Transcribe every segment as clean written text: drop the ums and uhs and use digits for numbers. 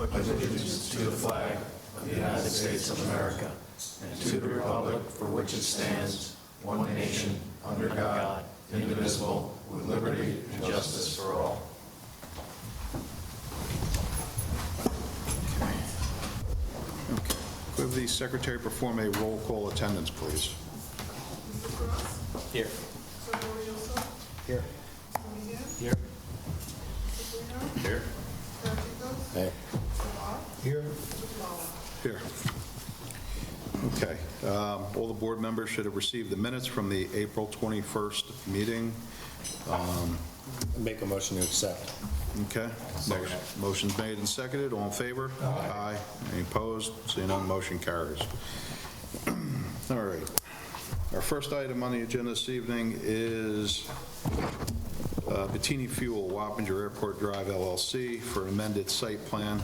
pledge allegiance to the flag of the United States of America and to the republic for which it stands, one nation, under God, indivisible, with liberty and justice for all. Okay. Could the secretary perform a roll call attendance, please? Mr. Cross? Here. Mr. Glorioso? Here. Mr. Mejia? Here. Mr. Guerrero? Here. Mr. Articos? Hey. Mr. Barr? Here. Mr. Flower? Here. Okay. All the board members should have received the minutes from the April 21st meeting. Make a motion to accept. Okay. Motion's made and seconded. All in favor? Aye. Any opposed? Seeing none, motion carries. All right. Our first item on the agenda this evening is Bettini Fuel, Wappinger Airport Drive LLC for an amended site plan.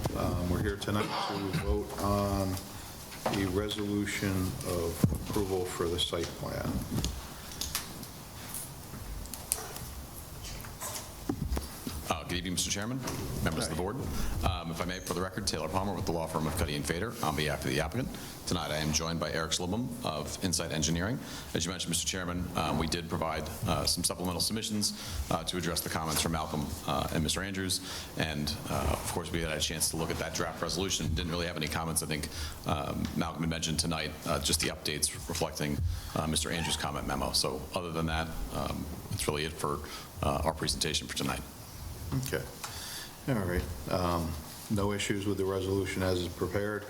We're here tonight to vote on the resolution of approval for the site plan. Good evening, Mr. Chairman, members of the board. If I may, for the record, Taylor Palmer with the law firm of Cuddy and Fader on behalf of the applicant. Tonight I am joined by Eric Schlibum of Insight Engineering. As you mentioned, Mr. Chairman, we did provide some supplemental submissions to address the comments from Malcolm and Mr. Andrews. And of course, we had a chance to look at that draft resolution. Didn't really have any comments. I think Malcolm had mentioned tonight just the updates reflecting Mr. Andrews' comment memo. So other than that, that's really it for our presentation for tonight. Okay. All right. No issues with the resolution as is prepared?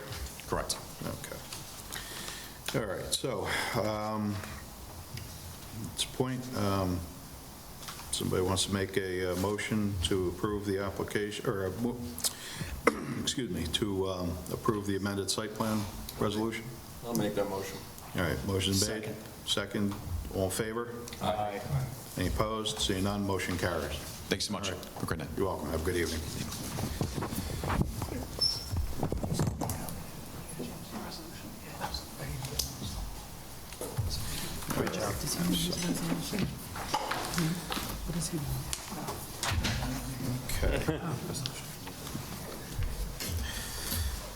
Correct. Okay. All right. So, at this point, somebody wants to make a motion to approve the application, or, excuse me, to approve the amended site plan resolution? I'll make that motion. All right. Motion's made. Second. All in favor? Aye. Any opposed? Seeing none, motion carries. Thanks so much. All right. Have a great night. You're welcome. Have a good evening. Okay.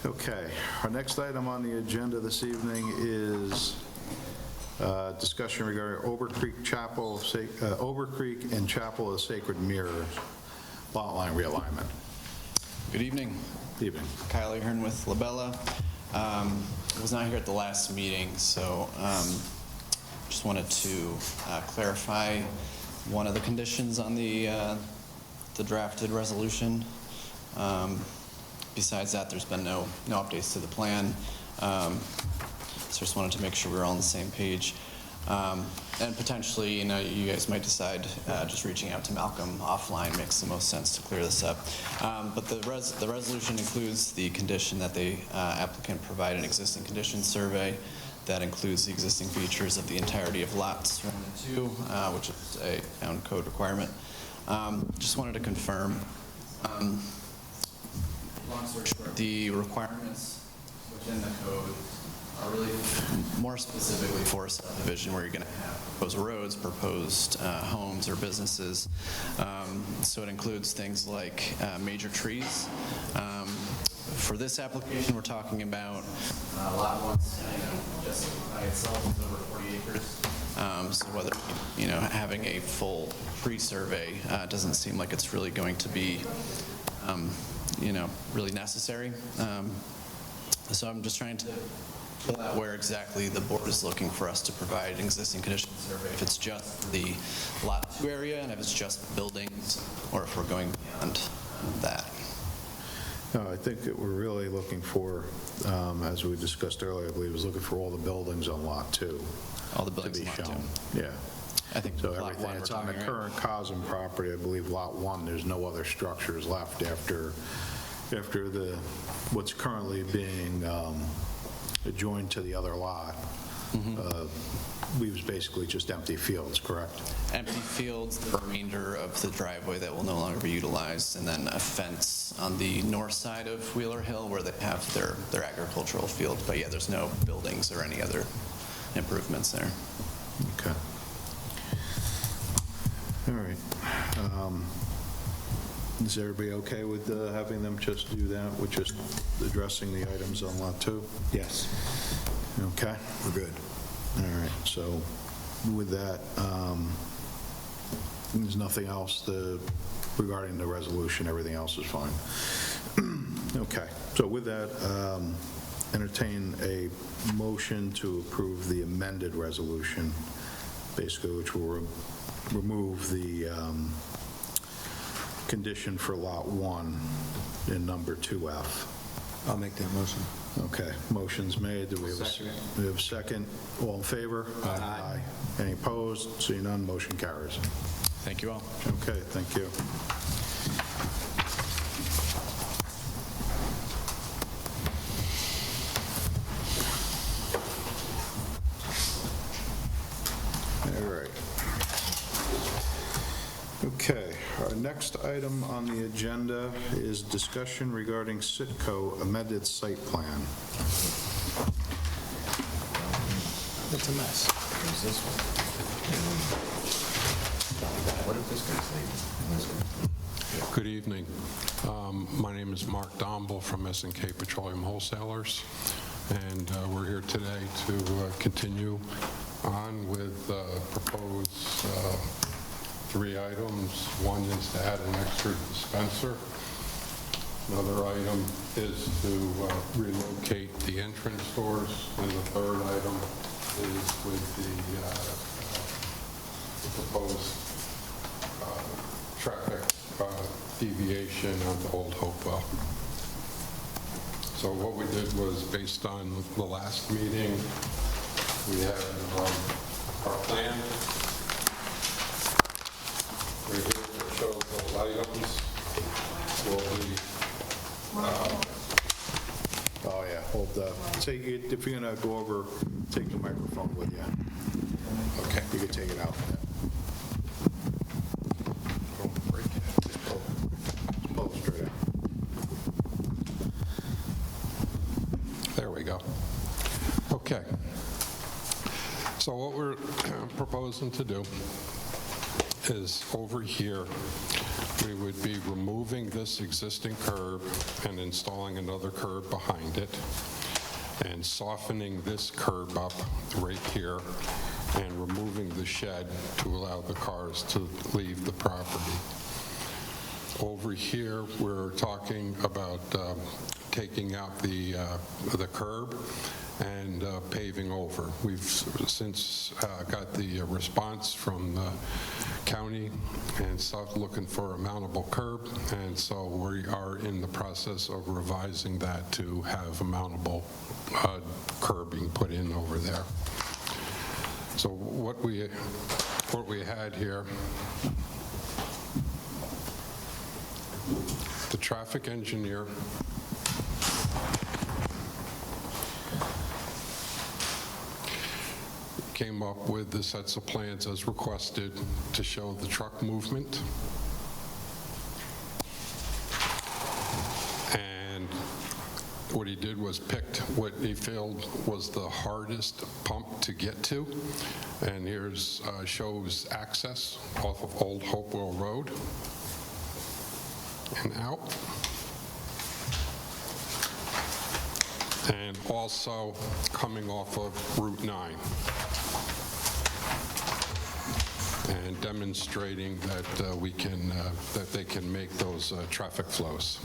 Okay. Our next item on the agenda this evening is discussion regarding Ober Creek and Chapel of Sacred Mirrors lot line realignment. Good evening. Evening. Kyle Ahern with Labella. Was not here at the last meeting, so just wanted to clarify one of the conditions on the drafted resolution. Besides that, there's been no updates to the plan. So just wanted to make sure we're all on the same page. And potentially, you guys might decide just reaching out to Malcolm offline makes the most sense to clear this up. But the resolution includes the condition that the applicant provide an existing condition survey that includes the existing features of the entirety of lots 1 and 2, which is a town code requirement. Just wanted to confirm, long story short, the requirements within the code are really more specifically for a subdivision where you're going to have proposed roads, proposed homes or businesses. So it includes things like major trees. For this application, we're talking about lot 1 just by itself is over 40 acres. So whether having a full tree survey doesn't seem like it's really going to be really necessary. So I'm just trying to pull out where exactly the board is looking for us to provide an existing condition survey, if it's just the lot 2 area and if it's just buildings, or if we're going beyond that. No, I think that we're really looking for, as we discussed earlier, I believe, was looking for all the buildings on lot 2. All the buildings to be on lot shown. 2. Yeah. I think So lot everything 1 that's we're on the talking, right? current Cosm property, I believe lot 1, there's no other structures left after what's currently being adjoined to the other lot. Leaves basically just empty fields, correct? Empty fields, the remainder of the driveway that will no longer be utilized, and then a fence on the north side of Wheeler Hill where they have their agricultural field. But yeah, there's no buildings or any other improvements there. Okay. All right. Is everybody okay with having them just do that, with just addressing the items on Lot 2? Yes. Okay, we're good. All right, so with that, there's nothing else regarding the resolution, everything else is fine. Okay, so with that, entertain a motion to approve the amended resolution, basically, which will remove the condition for Lot 1 in number 2F. I'll make that motion. Okay, motion's made. Do we have we have a second? All in favor? Aye. Any opposed? Seeing none, motion carries. Thank you all. Okay, thank you. All right. Okay, our next item on the agenda is discussion regarding Sitco amended site plan. It's a mess. There's this one. What is this gonna say? Good evening. My name is Mark Domble from S&K Petroleum Wholesalers, and we're here today to continue on with proposed 3 items. One is to add an extra dispenser. Another item is to relocate the entrance doors, and the third item is with the proposed traffic deviation on the Old Hopewell. So what we did was, based on the last meeting, we have our plan right here that shows those items. Will be Oh, yeah, hold the, say, if you're going to go over, take the microphone with you. Okay. You can take it out. don't break it. Pull it straight out. There we go. Okay. So what we're proposing to do is, over here, we would be removing this existing curb and installing another curb behind it, and softening this curb up right here, and removing the shed to allow the cars to leave the property. Over here, we're talking about taking out the curb and paving over. We've since got the response from the county and started looking for a mountable curb, and so we are in the process of revising that to have a mountable curbing put in over there. So what we had here, the traffic engineer came up with the sets of plans as requested to show the truck movement. And what he did was picked what he felt was the hardest pump to get to. And here's shows access off of Old Hopewell Road and out. And also coming off of Route 9. And demonstrating that we can, that they can make those traffic flows.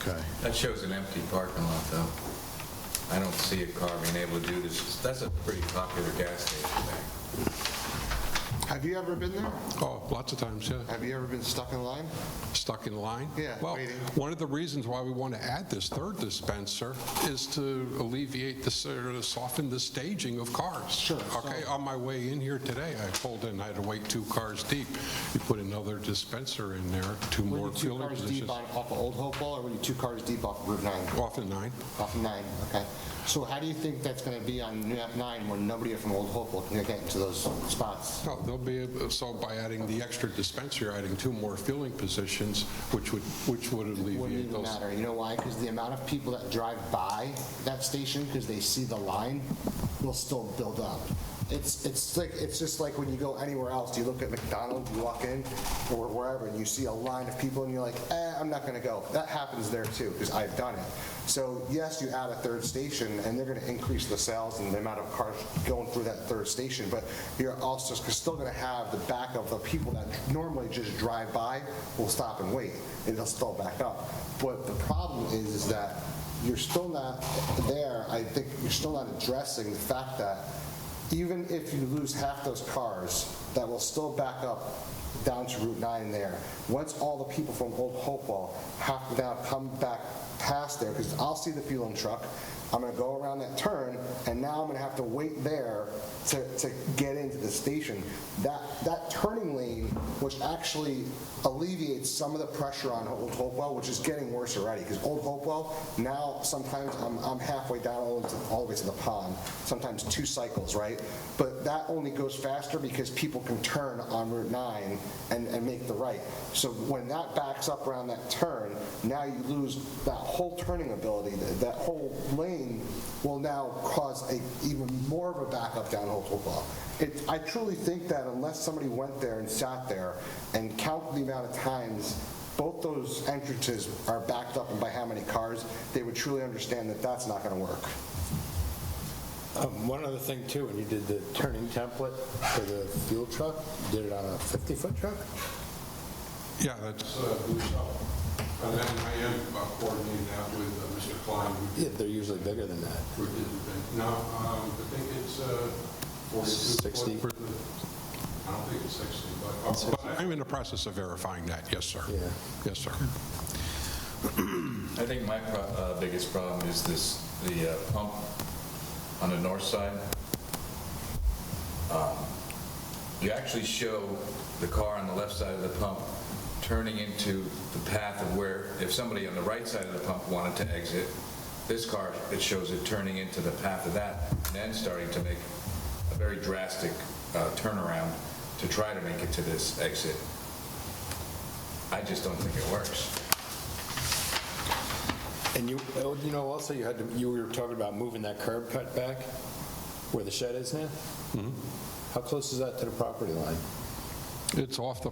Okay. That shows an empty parking lot, though. I don't see a car being able to do this. That's a pretty popular gas station there. Have you ever been there? Oh, lots of times, yeah. Have you ever been stuck in line? Stuck in line? Yeah, Well, waiting. one of the reasons why we want to add this third dispenser is to alleviate the, soften the staging of cars. Sure. Okay, on my way in here today, I pulled in, I had to wait 2 cars deep. You put another dispenser in there, 2 Were more you 2 fueling cars positions. deep off of Old Hopewell, or were you 2 cars deep off of Route 9? Off of 9. Off of 9, okay. So how do you think that's going to be on 9 when nobody from Old Hopewell can get into those spots? No, they'll be, so by adding the extra dispenser, you're adding 2 more fueling positions, which would Wouldn't alleviate even those. matter. You know why? Because the amount of people that drive by that station because they see the line will still build up. it's just like when you go anywhere else, you look at McDonald's, you walk in, or wherever, and you see a line of people, and you're like, I'm not gonna go. That happens there too, because I've done it. So yes, you add a third station, and they're gonna increase the sales and the amount of cars going through that third station, but you're also still gonna have the backup of people that normally just drive by will stop and wait, and they'll still back up. But the problem is that you're still not there, I think you're still not addressing the fact that even if you lose half those cars, that will still back up down to Route 9 there. Once all the people from Old Hopewell have to now come back past there, because I'll see the fueling truck, I'm gonna go around that turn, and now I'm gonna have to wait there to get into the station. That turning lane, which actually alleviates some of the pressure on Old Hopewell, which is getting worse already, because Old Hopewell, now sometimes I'm halfway down all the way to the pond, sometimes 2 cycles, right? But that only goes faster because people can turn on Route 9 and make the right. So when that backs up around that turn, now you lose that whole turning ability, that whole lane will now cause even more of a backup down Old Hopewell. I truly think that unless somebody went there and sat there and counted the amount of times both those entrances are backed up and by how many cars, they would truly understand that that's not going to work. One other thing too, when you did the turning template for the fuel truck, you did it on a 50-foot truck? Yeah, that's blue stuff. And then I am coordinating that with Mr. Klein. Yeah, they're usually bigger than that. No, I think it's 42. 60. I don't think it's 60, but I'm in the process of verifying that. Yes, sir. Yeah. Yes, sir. I think my biggest problem is the pump on the north side. You actually show the car on the left side of the pump turning into the path of where, if somebody on the right side of the pump wanted to exit, this car, it shows it turning into the path of that, and then starting to make a very drastic turnaround to try to make it to this exit. I just don't think it works. And you know, also you were talking about moving that curb cut back where the shed is now? Mm-hmm. How close is that to the property line? It's off the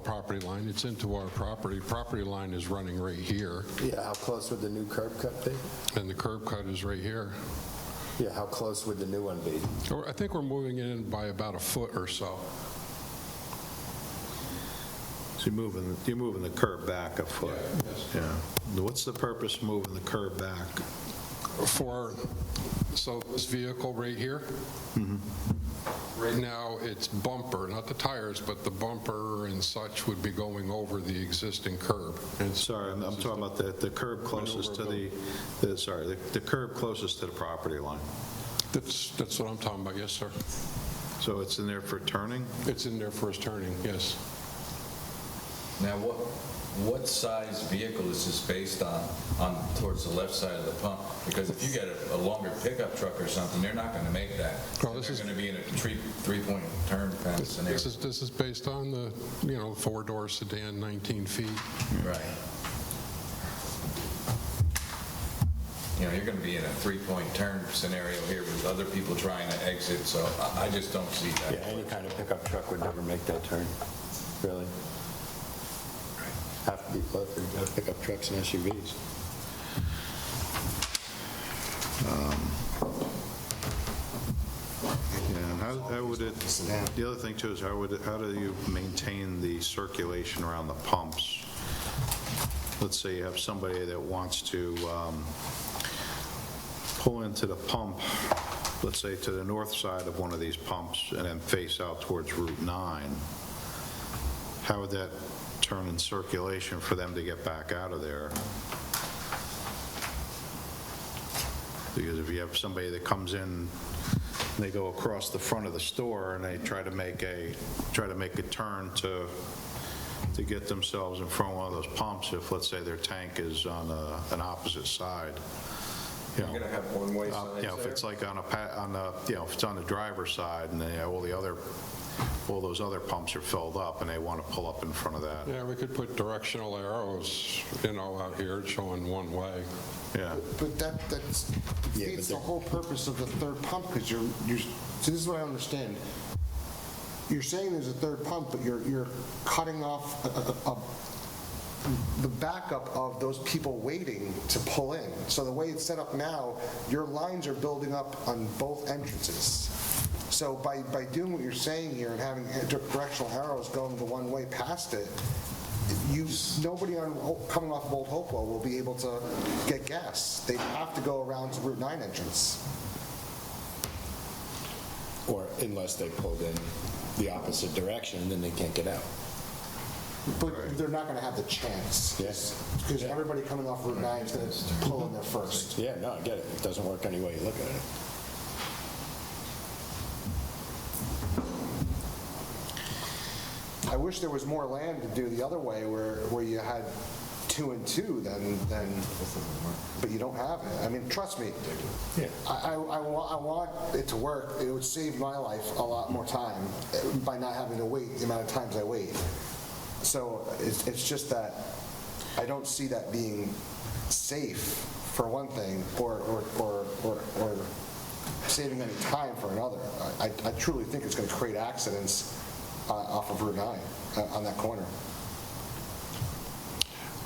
property line. It's into our property. Property line is running right here, Yeah, how close would the new curb cut be? and the curb cut is right here. Yeah, how close would the new one be? I think we're moving it in by about a foot or so. So you're moving the curb back a foot. Yeah. Yeah. What's the purpose of moving the curb back? So this vehicle right here, right now it's bumper, not the tires, but the bumper and such would be going over the existing curb. And Sorry, I'm talking about the curb closest to the curb closest to the property line. That's what I'm talking about, yes, sir. So it's in there for turning? It's in there for his turning, yes. Now, what size vehicle is this based on towards the left side of the pump? Because if you get a longer pickup truck or something, they're not going to make that. Well, this They're is- going to be in a three-point turn kind of scenario. This is based on the, four-door sedan, 19 feet. Right. You're going to be in a three-point turn scenario here with other people trying to exit, so I just don't see that. Yeah, any kind of pickup truck would never make that turn, really. Have to be both, you have pickup trucks and SUVs. Yeah, and how would it, the other thing too is how do you maintain the circulation around the pumps? Let's say you have somebody that wants to pull into the pump, let's say to the north side of one of these pumps and then face out towards Route 9. How would that turn in circulation for them to get back out of there? Because if you have somebody that comes in, they go across the front of the store and they try to make a turn to get themselves in front of one of those pumps, if let's say their tank is on an opposite side. You're going to have one-way signs there? If it's like if it's on the driver's side and all those other pumps are filled up and they want to pull up in front of that. Yeah, we could put directional arrows, out here showing one way. Yeah. But that defeats the whole purpose of the third pump, because you're See, this is what I understand. You're saying there's a third pump, but you're cutting off the backup of those people waiting to pull in. So the way it's set up now, your lines are building up on both entrances. So by doing what you're saying here and having directional arrows going the one way past it, nobody coming off of Old Hopewell will be able to get gas. They have to go around to Route 9 entrance. Or unless they pulled in the opposite direction, then they can't get out. But they're not going to have the chance. Yes. Because everybody coming off Route 9 is going to pull in there first. Yeah, no, I get it. It doesn't work any way you look at it. I wish there was more land to do the other way where you had 2 and 2 then, but you don't have it. I mean, trust me, Yeah. I want it to work. It would save my life a lot more time by not having to wait the amount of times I wait. So it's just that I don't see that being safe for one thing, or saving any time for another. I truly think it's going to create accidents off of Route 9 on that corner.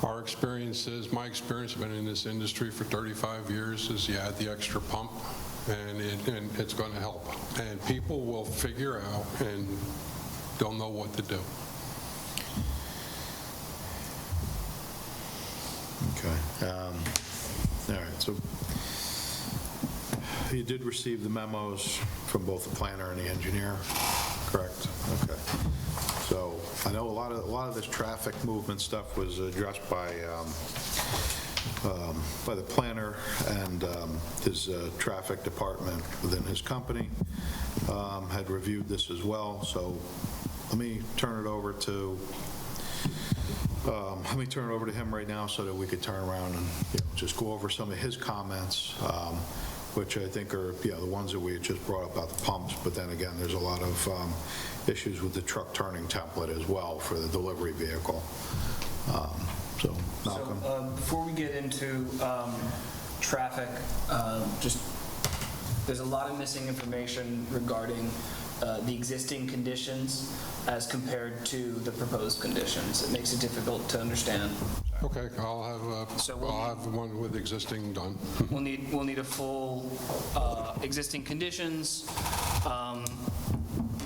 Our experience is, my experience, I've been in this industry for 35 years, is you add the extra pump, and it's going to help. And people will figure out, and they'll know what to do. Okay. All right, so you did receive the memos from both the planner and the engineer, correct? Okay. So I know a lot of this traffic movement stuff was addressed by the planner and his traffic department within his company had reviewed this as well. So let me turn it over to him right now so that we could turn around and just go over some of his comments, which I think are the ones that we had just brought up about the pumps. But then again, there's a lot of issues with the truck turning template as well for the delivery vehicle. So, Malcolm. So before we get into traffic, there's a lot of missing information regarding the existing conditions as compared to the proposed conditions. It makes it difficult to understand. Okay, I'll have one with existing done. We'll need a full existing conditions,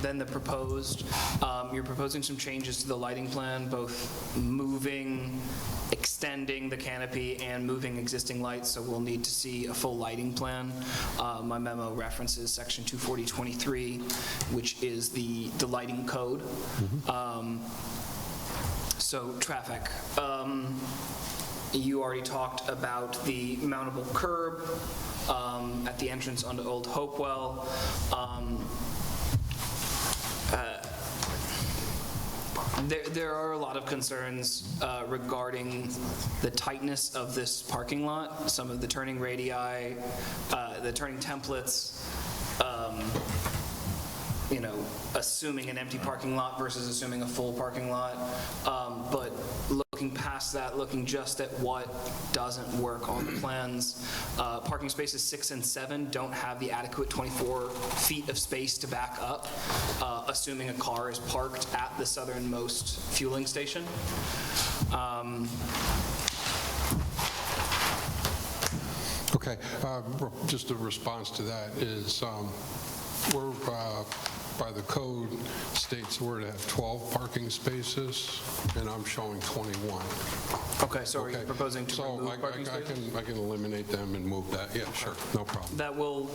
then the proposed. You're proposing some changes to the lighting plan, both moving, extending the canopy, and moving existing lights, so we'll need to see a full lighting plan. My memo references section 240.23, which is the lighting code. So traffic. You already talked about the mountable curb at the entrance onto Old Hopewell. There are a lot of concerns regarding the tightness of this parking lot. Some of the turning radii, the turning templates, assuming an empty parking lot versus assuming a full parking lot. But looking past that, looking just at what doesn't work on the plans, parking spaces 6 and 7 don't have the adequate 24 feet of space to back up, assuming a car is parked at the southernmost fueling station. Okay, just a response to that is we're by the code states we're to have 12 parking spaces, and I'm showing 21. Okay, so are you proposing to remove parking spaces? I can eliminate them and move that. Yeah, sure, no problem. That will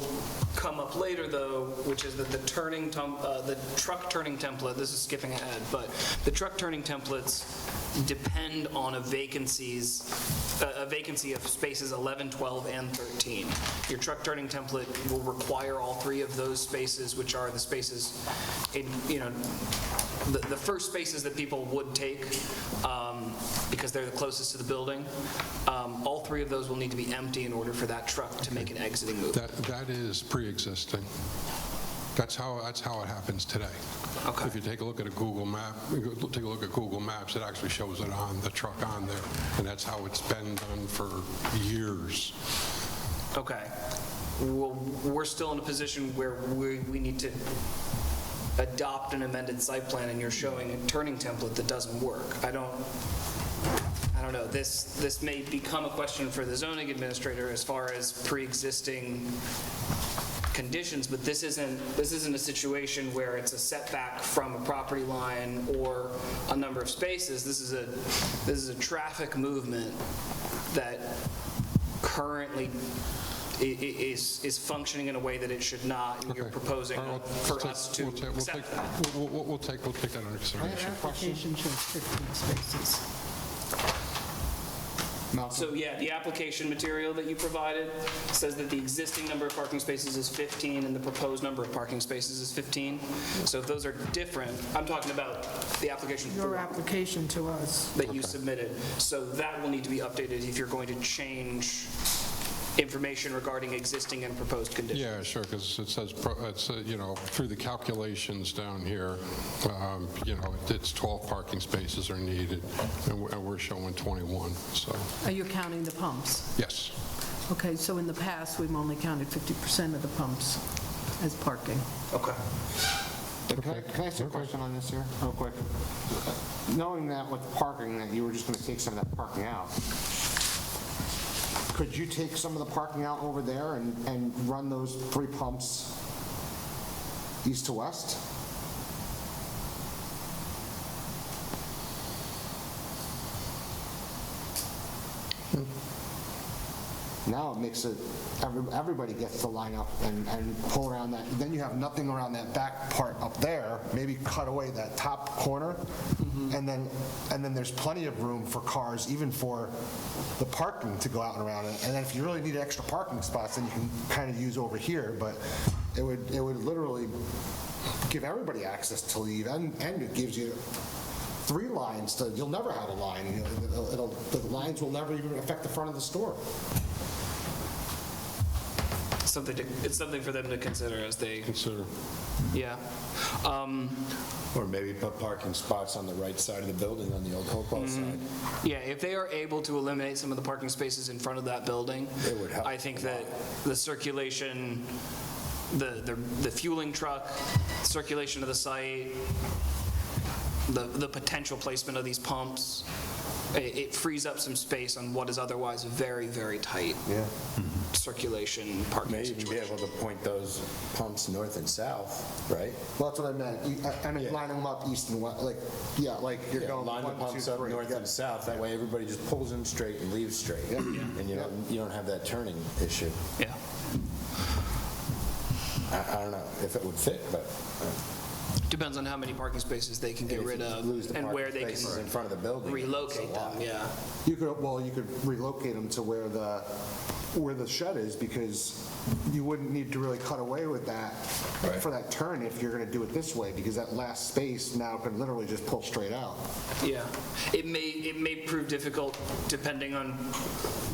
come up later, though, which is that the truck turning template, this is skipping ahead, but the truck turning templates depend on a vacancy of spaces 11, 12, and 13. Your truck turning template will require all 3 of those spaces, which are the spaces the first spaces that people would take because they're the closest to the building. All 3 of those will need to be empty in order for that truck to make an exiting move. That is pre-existing. That's how it happens today. Okay. If you take a look at a Google map, take a look at Google Maps, it actually shows it on the truck on there, and that's how it's been done for years. Okay. we're still in a position where we need to adopt an amended site plan, and you're showing a turning template that doesn't work. I don't know, this may become a question for the zoning administrator as far as pre-existing conditions, but this isn't a situation where it's a setback from a property line or a number of spaces. This is a traffic movement that currently is functioning in a way that it should not, and you're proposing for us to accept that. We'll take that under consideration. Application shows 15 spaces. So yeah, the application material that you provided says that the existing number of parking spaces is 15 and the proposed number of parking spaces is 15. So if those are different, I'm talking about the application Your application to us. that you submitted. So that will need to be updated if you're going to change information regarding existing and proposed conditions. Yeah, sure, because it says, through the calculations down here, it's 12 parking spaces are needed, and we're showing 21, so, Are you counting the pumps? yes. Okay, so in the past, we've only counted 50% of the pumps as parking. Okay. Can I ask you a question on this here, real quick? Knowing that with parking, that you were just going to take some of that parking out, could you take some of the parking out over there and run those 3 pumps east to west? Now it makes it, everybody gets to line up and pull around that. Then you have nothing around that back part up there, maybe cut away that top corner. And then there's plenty of room for cars, even for the parking to go out and around. And then if you really need extra parking spots, then you can kind of use over here. But it would literally give everybody access to leave, and it gives you 3 lines you'll never have a line. The lines will never even affect the front of the store. It's something for them to consider as they, Consider. yeah. Or maybe put parking spots on the right side of the building on the old Hopewell side. Yeah, if they are able to eliminate some of the parking spaces in front of that building, It would help I think that the circulation, the fueling truck, circulation of the site, the potential placement of these pumps, it frees up some space on what is otherwise a very, very tight circulation parking May even be situation. able to point those pumps north and south, right? Well, that's what I meant. I mean, line them up east and west, like you're going Line the 1, 2, pumps up 3. north and south, that way everybody just pulls in straight and leaves straight. And you don't have that turning issue. Yeah. I don't know if it would fit, but Depends on how many parking spaces they can get rid of and where they spaces in can front of the building. relocate them, yeah. You could relocate them to where the shed is, because you wouldn't need to really cut away with that for that turn if you're going to do it this way, because that last space now can literally just pull straight out. Yeah, it may prove difficult depending on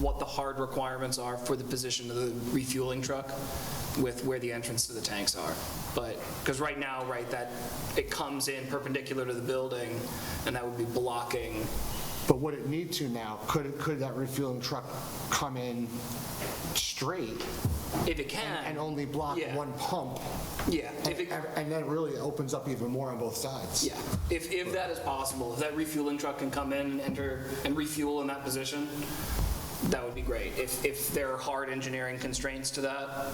what the hard requirements are for the position of the refueling truck with where the entrance to the tanks are. But, because right now, that it comes in perpendicular to the building, and that would be blocking. But would it need to now? Could that refueling truck come in straight If it can. and only block one pump? Yeah. And then it really opens up even more on both sides. Yeah, if that is possible, if that refueling truck can come in and enter and refuel in that position, that would be great. If there are hard engineering constraints to that,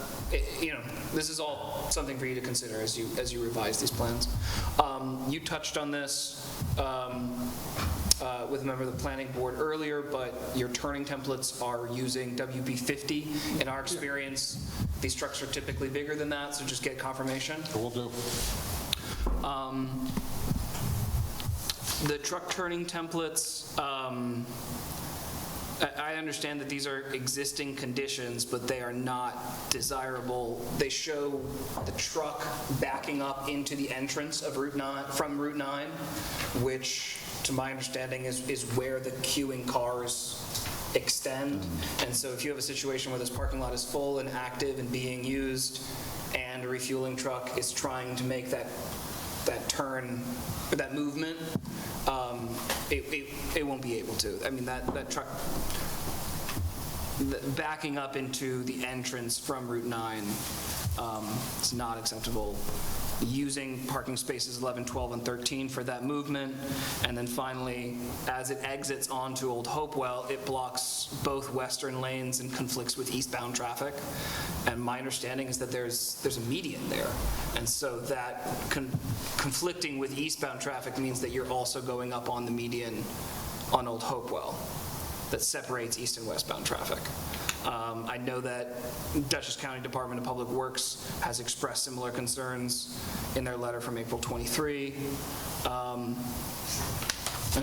this is all something for you to consider as you revise these plans. You touched on this with a member of the planning board earlier, but your turning templates are using WP50. In our experience, these trucks are typically bigger than that, so just get confirmation. Will do. The truck turning templates, I understand that these are existing conditions, but they are not desirable. They show the truck backing up into the entrance of from Route 9, which, to my understanding, is where the queuing cars extend. And so if you have a situation where this parking lot is full and active and being used, and a refueling truck is trying to make that turn, or that movement, it won't be able to. I mean, that truck, backing up into the entrance from Route 9 is not acceptable. Using parking spaces 11, 12, and 13 for that movement. And then finally, as it exits onto Old Hopewell, it blocks both western lanes and conflicts with eastbound traffic. And my understanding is that there's a median there. And so that conflicting with eastbound traffic means that you're also going up on the median on Old Hopewell that separates east and westbound traffic. I know that Dutchess County Department of Public Works has expressed similar concerns in their letter from April 23. And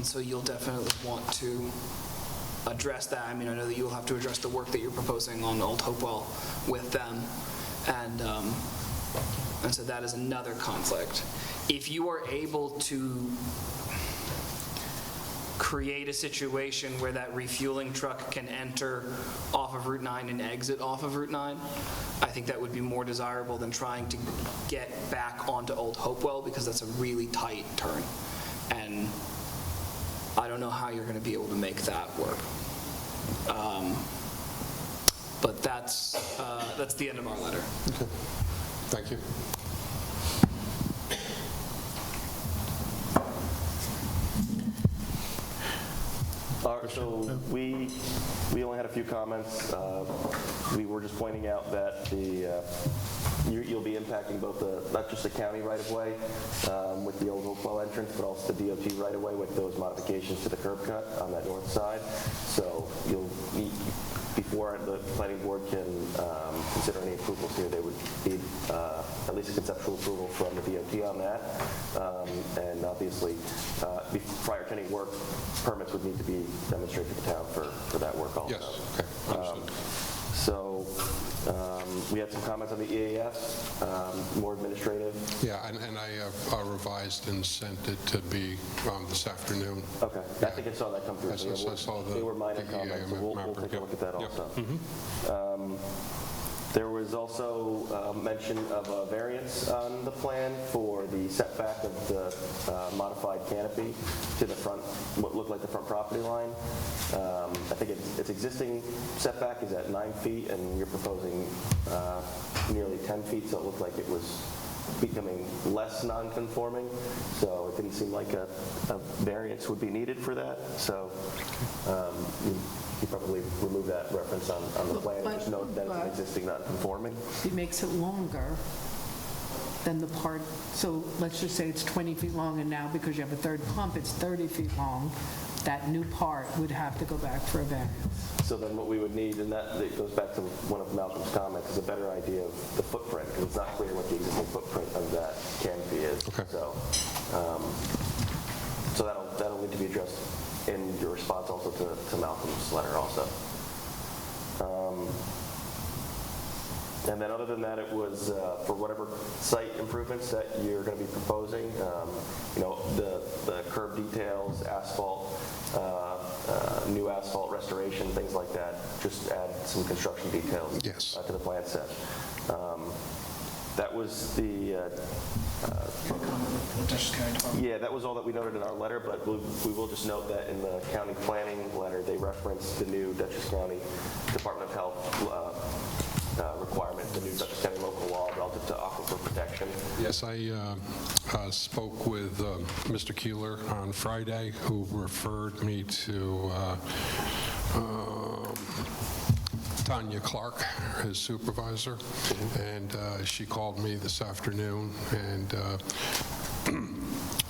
so you'll definitely want to address that. I mean, I know that you'll have to address the work that you're proposing on Old Hopewell with them. And so that is another conflict. If you are able to create a situation where that refueling truck can enter off of Route 9 and exit off of Route 9, I think that would be more desirable than trying to get back onto Old Hopewell, because that's a really tight turn. And I don't know how you're going to be able to make that work. But that's the end of our letter. Okay. Thank you. So we only had a few comments. We were just pointing out that you'll be impacting both not just the county right-of-way with the Old Hopewell entrance, but also the DOT right-of-way with those modifications to the curb cut on that north side. So before the planning board can consider any approvals here, they would need at least a conceptual approval from the DOT on that. And obviously, prior to any work, permits would need to be demonstrated to the town for that work also. Yes, okay, understood. So we had some comments on the EAF, more administrative. Yeah, and I revised and sent it to be this afternoon. Okay, I think I saw that come through. I saw they were minor comments, so we'll take a look at that also. There was also mention of a variance on the plan for the setback of the modified canopy to the front, what looked like the front property line. I think its existing setback is at 9 feet, and you're proposing nearly 10 feet, so it looked like it was becoming less non-conforming. So it didn't seem like a variance would be needed for that. So you probably remove that reference on the plan and just note that it's an existing non-conforming. It makes it longer than the part, so let's just say it's 20 feet long, and now because you have a third pump, it's 30 feet long. That new part would have to go back for a variance. So then what we would need, and that goes back to one of Malcolm's comments, is a better idea of the footprint, because it's not clear what the existing footprint of that canopy is. Okay. So that'll need to be addressed in your response also to Malcolm's letter also. And then other than that, it was for whatever site improvements that you're going to be proposing, the curb details, asphalt, new asphalt restoration, things like that. Just add some construction details to the plan set. That was that was all that we noted in our letter, but we will just note that in the county planning letter, they referenced the new Dutchess County Department of Health requirement, the new Dutchess County local law relative to aquifer protection. Yes, I spoke with Mr. Keeler on Friday, who referred me to Tanya Clark, his supervisor, and she called me this afternoon and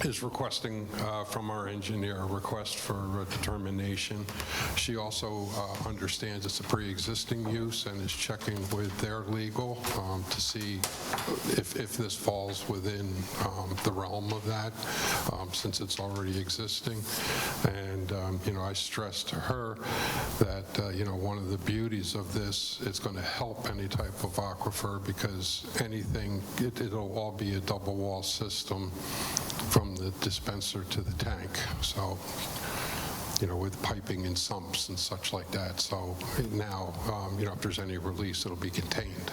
is requesting from our engineer a request for a determination. She also understands it's a pre-existing use and is checking with their legal to see if this falls within the realm of that, since it's already existing. And I stressed to her that one of the beauties of this is going to help any type of aquifer, because it'll all be a double wall system from the dispenser to the tank. So, with piping and sumps and such like that. So now, if there's any release, it'll be contained.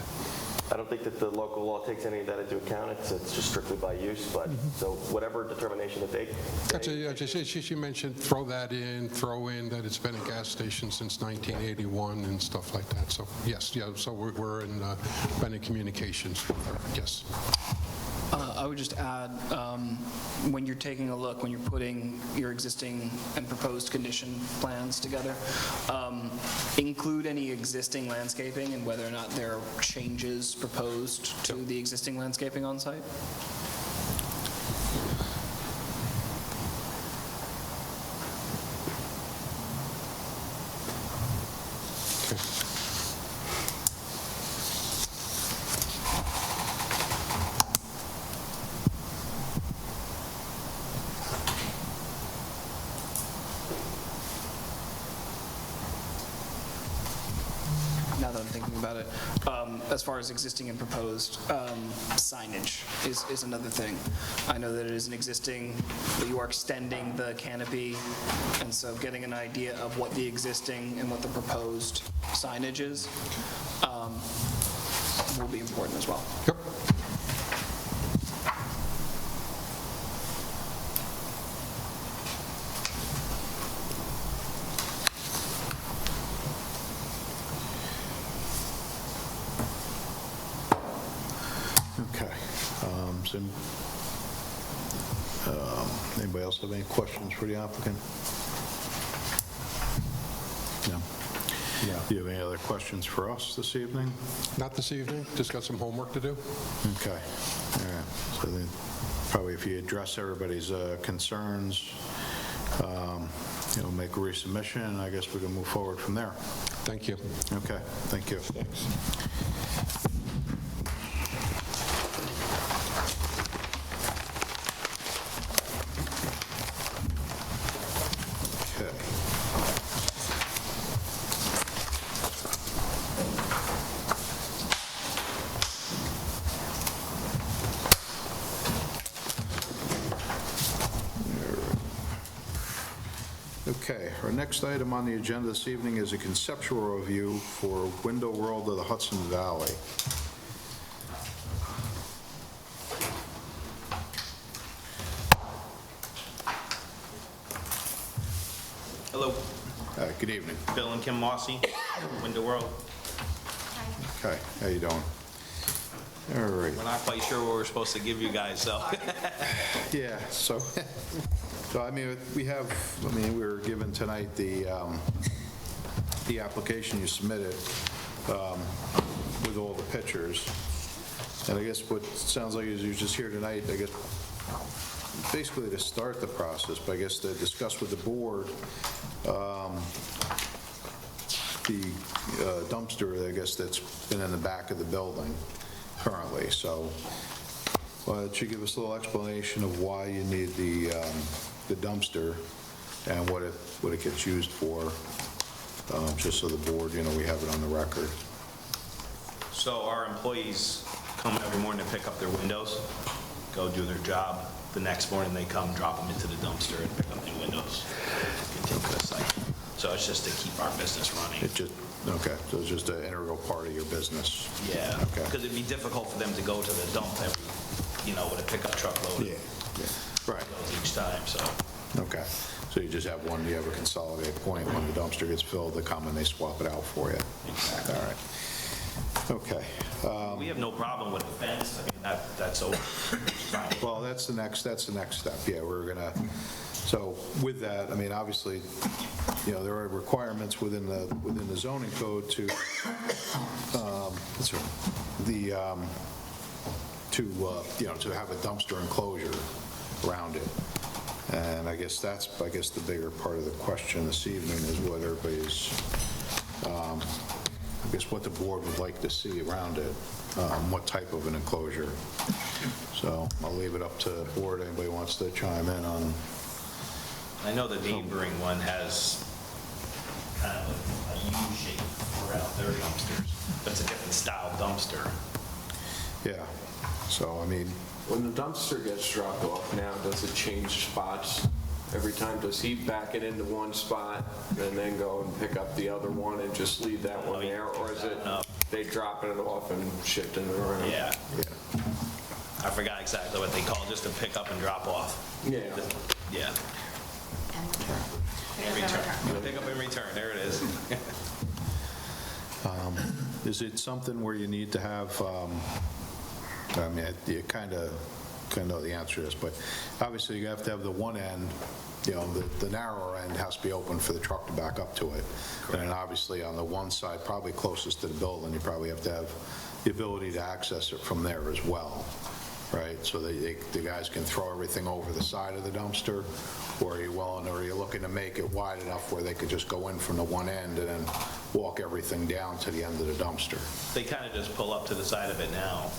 I don't think that the local law takes any of that into account. It's just strictly by use, but, so whatever determination that they... She mentioned throw in that it's been a gas station since 1981 and stuff like that. So, yes, yeah, so we're been in communications with her, yes. I would just add, when you're taking a look, when you're putting your existing and proposed condition plans together, include any existing landscaping and whether or not there are changes proposed to the existing landscaping on site. Now that I'm thinking about it, as far as existing and proposed, signage is another thing. I know that it is an existing, but you are extending the canopy, and so getting an idea of what the existing and what the proposed signage is will be important as well. Yep. Okay. Anybody else have any questions for the applicant? No? Yeah. Do you have any other questions for us this evening? Not this evening, just got some homework to do. Okay. All right. So then, probably if you address everybody's concerns, make a resubmission, and I guess we can move forward from there. Thank you. Okay. Thank you. Okay, our next item on the agenda this evening is a conceptual review for Window World of the Hudson Valley. Hello, Good evening. Bill and Kim Mossy, Window World. Okay, how you doing? All right. We're not quite sure what we're supposed to give you guys, so. Yeah, so I mean, we were given tonight the application you submitted with all the pictures. And I guess what it sounds like is you're just here tonight, I guess, basically to start the process, but I guess to discuss with the board the dumpster, I guess, that's been in the back of the building currently. So why don't you give us a little explanation of why you need the dumpster and what it gets used for, just so the board, we have it on the record. So our employees come every morning to pick up their windows, go do their job. The next morning, they come, drop them into the dumpster and pick up new windows, continue the cycle. So it's just to keep our business running. Okay, so it's just an integral part of your business. Yeah, Okay. because it'd be difficult for them to go to the dump every, with a pickup truck load. Yeah, right. Each time, so. Okay, so you just have you have a consolidated point. When the dumpster gets filled, they come and they swap it out for you. Exactly. All right. Okay. We have no problem with the fence. I mean, that's over. Well, that's the next step. Yeah, so with that, I mean, obviously, there are requirements within the zoning code to have a dumpster enclosure around it. And I guess the bigger part of the question this evening is what everybody's, what the board would like to see around it, what type of an enclosure. So I'll leave it up to the board. Anybody wants to chime in on? I know the neighboring one has kind of a U shape around their dumpsters, but it's a different style dumpster. Yeah, so I mean, When the dumpster gets dropped off now, does it change spots every time, does he back it into one spot and then go and pick up the other one and just leave that one there? Or is it they dropping it off and shifting it around? Yeah. I forgot exactly what they call just a pick up and drop off. Yeah. Yeah. And return. Pick up and return, there it is. Is it something where you need to have, I mean, you kind of know the answer to this, but obviously you have to have the one end, you know, the narrower end has to be open for the truck to back up to it. And then obviously on the one side, probably closest to the building, you probably have to have the ability to access it from there as well, right? So the guys can throw everything over the side of the dumpster, or are you looking to make it wide enough where they could just go in from the one end and then walk everything down to the end of the dumpster? They kind of just pull up to the side of it now.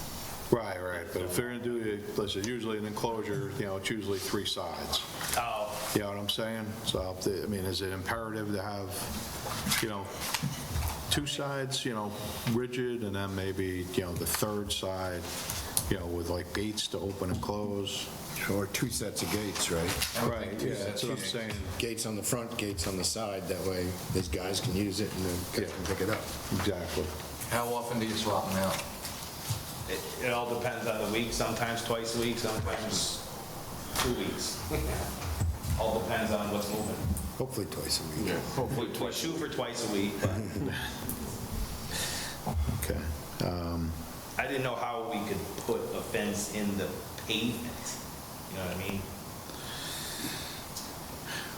Right, but if they're going to do, listen, usually an enclosure, you know, it's usually 3 sides. Oh. You know what I'm saying? So, I mean, is it imperative to have, you know, 2 sides, you know, rigid, and then maybe, you know, the third side, you know, with like gates to open and close? Or 2 sets of gates, right? Right, yeah, that's what I'm saying. Gates on the front, gates on the side, that way these guys can use it and then guys can pick it up. Exactly. How often do you swap them out? It all depends on the week, sometimes twice a week, sometimes 2 weeks. All depends on what's moving. Hopefully twice a week. Hopefully twice. We shoot for twice a week, but Okay. I didn't know how we could put a fence in the pavement. You know what I mean?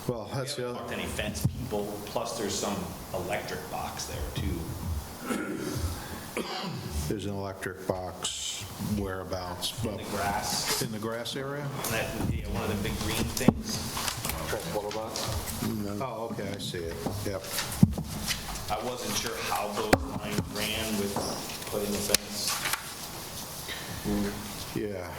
Well, that's the other. We haven't marked any fence people, plus there's some electric box there too. There's an electric box whereabouts? In the grass. In the grass area? And that, yeah, one of the big green things. Transformer box? Oh, okay, I see it. Yep. I wasn't sure how those lines ran with putting the fence. Yeah.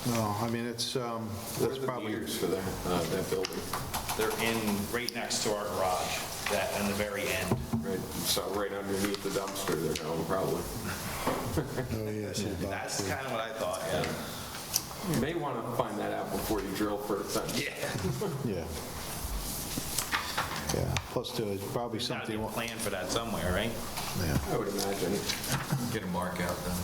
No, I mean, it's, that's probably. Years for that building? They're in, right next to our garage, that, on the very end. Right, so right underneath the dumpster there, probably. Oh, yes. That's kind of what I thought, yeah. You may want to find that out before you drill for the fence. Yeah. Yeah, plus too, it's probably There's gotta something. be a plan for that somewhere, right? Yeah. I would imagine. Get a mark out then.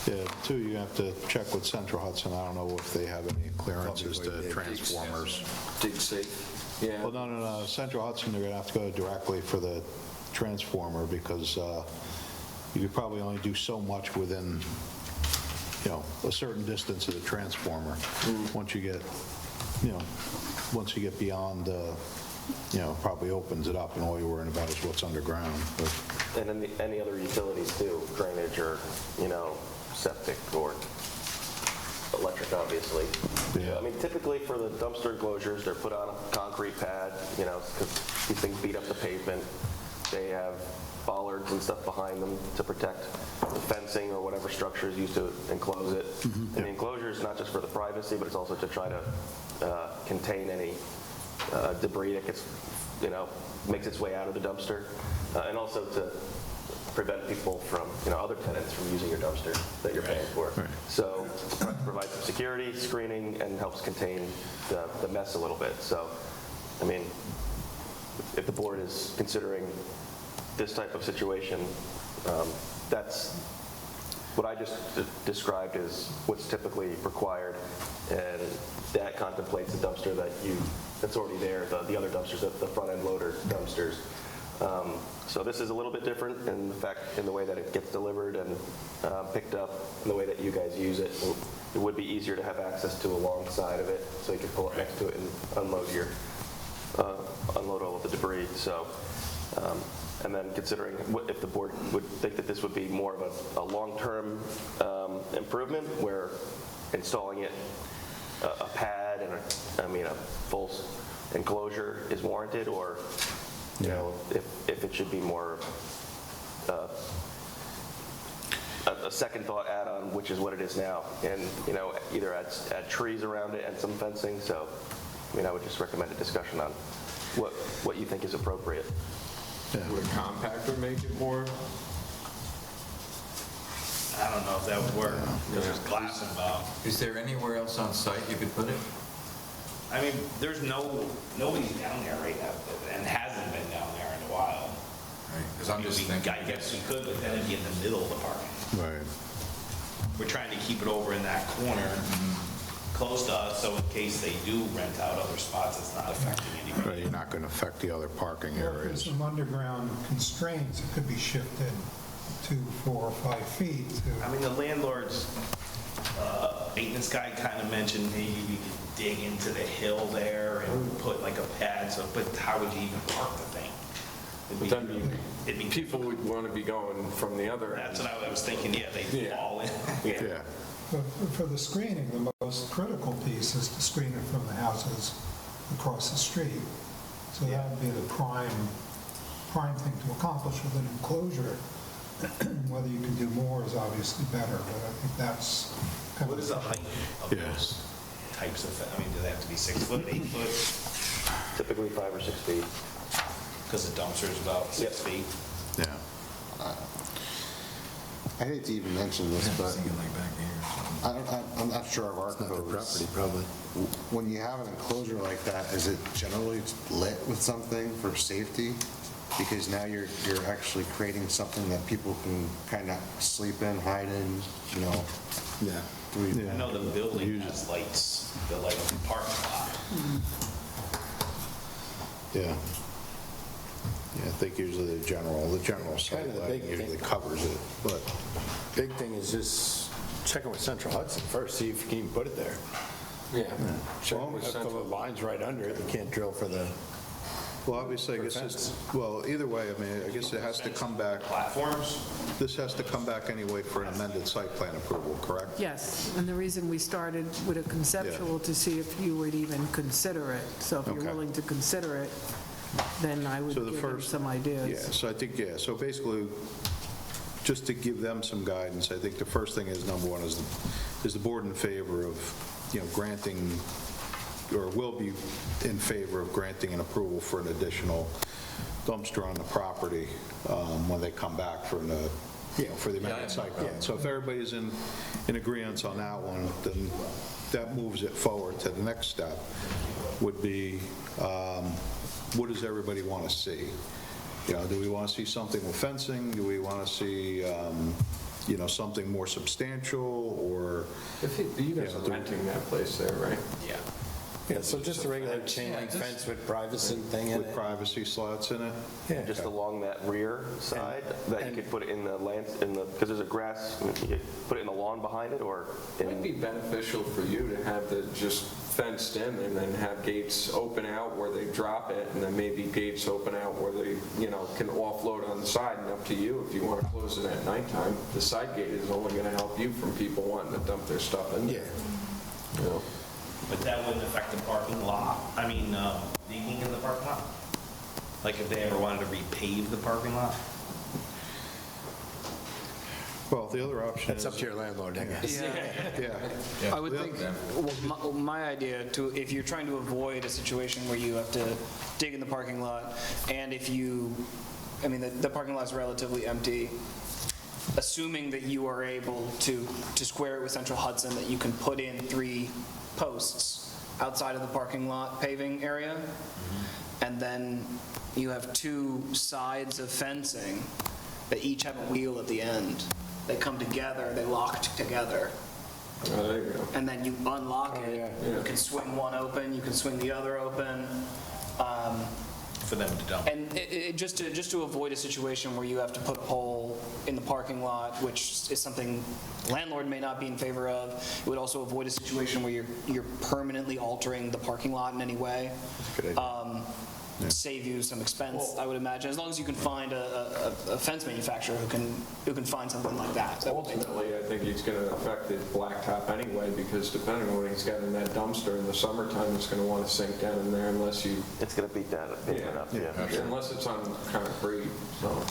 Yeah, too, you have to check with Central Hudson. I don't know if they have any clearances to transformers. Dig safe. Yeah. Well, no. Central Hudson, they're going to have to go directly for the transformer because you could probably only do so much within, you know, a certain distance of the transformer. Once you get, you know, once you get beyond, you know, probably opens it up and all you're worrying about is what's underground. But And then any other utilities too, drainage or, you know, septic or electric, obviously. Yeah. I mean, typically for the dumpster enclosures, they're put on a concrete pad, you know, because these things beat up the pavement. They have bollards and stuff behind them to protect the fencing or whatever structure is used to enclose it. And the enclosure is not just for the privacy, but it's also to try to contain any debris that gets, you know, makes its way out of the dumpster, and also to prevent people from, you know, other tenants from using your dumpster that you're paying for. Right. So it provides some security, screening, and helps contain the mess a little bit. So, I mean, if the board is considering this type of situation, that's what I just described is what's typically required, and that contemplates the dumpster that's already there, the other dumpsters, the front-end loader dumpsters. So this is a little bit different in the way that it gets delivered and picked up, and the way that you guys use it. It would be easier to have access to a long side of it, so you could pull up next to it and unload all of the debris. So, and then considering if the board would think that this would be more of a long-term improvement, where installing it a pad and a full enclosure is warranted, or you know, if it should be more a second thought add-on, which is what it is now, and you know, either add trees around it and some fencing. So, I mean, I would just recommend a discussion on what you think is appropriate. Would a compactor make it more I don't know if that would work, because there's glass involved. Is there anywhere else on site you could put it? I mean, there's nobody down there right now, and hasn't been down there in a while. Because I'm just thinking. I guess we could, but then it'd be in the middle of the parking. Right. We're trying to keep it over in that corner, close to us, so in case they do rent out other spots, it's not affecting anybody. Right, you're not going to affect the other parking Well, if there's areas. some underground constraints, it could be shifted 2, 4, or 5 feet I to, mean, the landlord's maintenance guy kind of mentioned maybe we could dig into the hill there and put like a pad, so, but how would you even park the thing? But then people would want to be going from the other end. That's what I was thinking, yeah, they fall in. Yeah. but for the screening, the most critical piece is to screen it from the houses across the street. So that would be the prime thing to accomplish with an enclosure. Whether you can do more is obviously better, but I think that's kind What of... is the height of those types of, I mean, do they have to be 6 foot, 8 foot? Typically 5 or 6 feet. Because the dumpster's about 6 feet. Yeah. I hate to even mention this, but I'm not sure of our codes. probably. When you have an enclosure like that, is it generally lit with something for safety? Because now you're actually creating something that people can kind of sleep in, hide in, you know? Yeah. I know the building has lights, the light of the parking lot. Yeah. Yeah, I think usually the general site Kind of the lighting big usually thing. covers it, but, Big thing is just checking with Central Hudson first, see if you can even put it there. Yeah. Check with the lines right under it, you can't drill for the... well, obviously, I guess well, either way, I mean, I guess it has to come back, Platforms? this has to come back anyway for an amended site plan approval, correct? Yes, and the reason we started with a conceptual to see if you would even consider it. So if you're Okay. willing to consider it, then I would So the give them first- some ideas. Yeah, so I think, yeah, so basically, just to give them some guidance, I think the first thing is, number one, is the board in favor of, granting, or will be in favor of granting an approval for an additional dumpster on the property when they come back for the, for the amended site plan. So if everybody's in agreement on that one, then that moves it forward to the next step, would be, what does everybody want to see? Do we want to see something with fencing? Do we want to see, something more substantial, or? You guys are renting that place there, right? Yeah. Yeah, so just a regular chain link fence with privacy thing in With it. privacy slots in it? Yeah. Just along that rear side, that you could put it in the land, because there's a grass, you could put it in the lawn behind it, or It might be beneficial for you to have the just fenced in and then have gates open out where they drop it, and then maybe gates open out where they, can offload on the side, and up to you if you want to close it at nighttime. The side gate is only going to help you from people wanting to dump their stuff in there. Yeah. But that wouldn't affect the parking lot, digging in the parking lot? Like if they ever wanted to repave the parking lot? Well, the other option is... That's up to your landlord, I guess. Yeah. I would think, well, my idea, if you're trying to avoid a situation where you have to dig in the parking lot, and if the parking lot's relatively empty, assuming that you are able to square it with Central Hudson, that you can put in 3 posts outside of the parking lot paving area, and then you have 2 sides of fencing that each have a wheel at the end. They come together, they lock together. Oh, there you go. And then you unlock it. You can swing one open, you can swing the other open. For them to dump. And just to avoid a situation where you have to put a pole in the parking lot, which is something landlord may not be in favor of. It would also avoid a situation where you're permanently altering the parking lot in any way. Good idea. Save you some expense, I would imagine, as long as you can find a fence manufacturer who can find something like that. Ultimately, I think it's going to affect the blacktop anyway, because depending on what he's got in that dumpster in the summertime, it's going to want to sink down in there unless you... it's going to beat that up. Unless it's on concrete, so,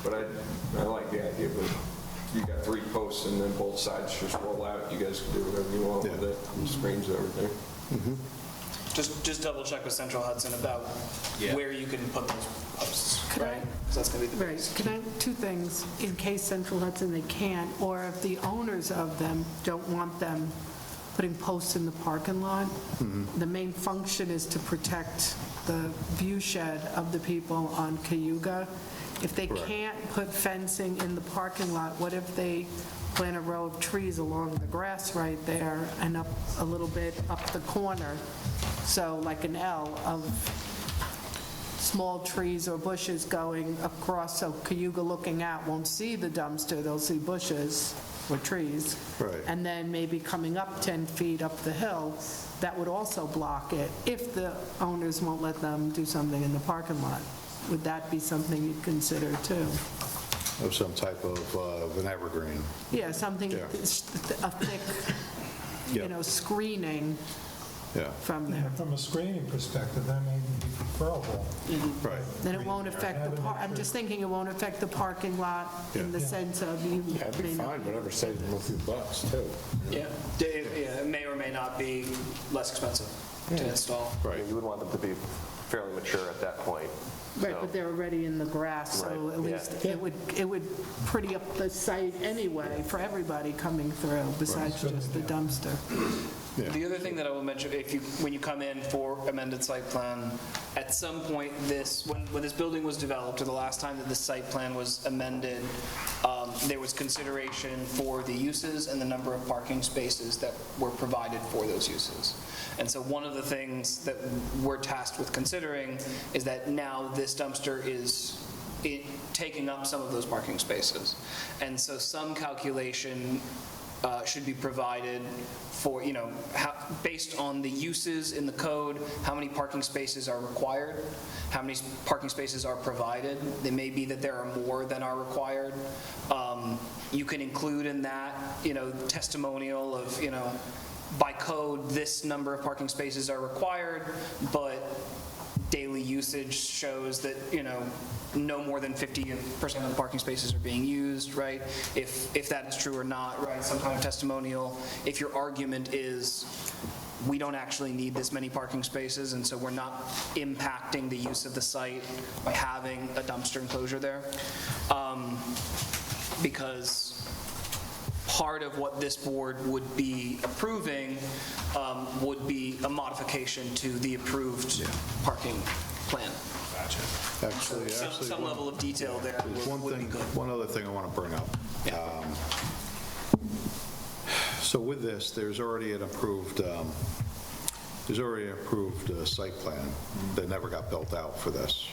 But I like the idea, but you got 3 posts and then both sides just roll out. You guys can do whatever you want with it, and screens and everything. Just double check with Central Hudson about Yeah. where you can put those posts, right? So that's gonna be the Right, can I, two things, in case Central Hudson they can't, or if the owners of them don't want them putting posts in the parking lot, the main function is to protect the view shed of the people on Cayuga. If they can't put fencing in the parking lot, what if they plant a row of trees along the grass right there and up a little bit up the corner? So like an L of small trees or bushes going across, so Cayuga looking out won't see the dumpster, they'll see bushes or trees. Right. And then maybe coming up 10 feet up the hill, that would also block it, if the owners won't let them do something in the parking lot. Would that be something you'd consider too? Of some type of an evergreen. Yeah, something, Yeah. a thick, Yeah. screening Yeah, from Yeah, there. from a screening perspective, that may be preferable. right. Then it won't affect the, I'm just thinking it won't affect the parking lot in the sense of you. Yeah, it'd be may not- fine, whatever saves them a few bucks, too. Yeah, it may or may not be less expensive to install. Right. You would want them to be fairly mature at that point. Right, So- but they're already in the grass, so Right, at yeah. least it would pretty up the site anyway for everybody coming through, besides just the dumpster. The other thing that I will mention, when you come in for amended site plan, at some point when this building was developed, or the last time that the site plan was amended, there was consideration for the uses and the number of parking spaces that were provided for those uses. And so one of the things that we're tasked with considering is that now this dumpster is taking up some of those parking spaces. And so some calculation should be provided for, based on the uses in the code, how many parking spaces are required, how many parking spaces are provided. It may be that there are more than are required. You can include in that, testimonial of, by code, this number of parking spaces are required, but daily usage shows that, no more than 50% of the parking spaces are being used, right? If that is true or not, right? Some kind of testimonial. If your argument is, we don't actually need this many parking spaces, and so we're not impacting the use of the site by having a dumpster enclosure there. Because part of what this board would be approving would be a modification to the approved parking plan. Gotcha. Actually, Some level of detail there there's would be good. one other thing I want to bring up. So with this, there's already an approved site plan that never got built out for this.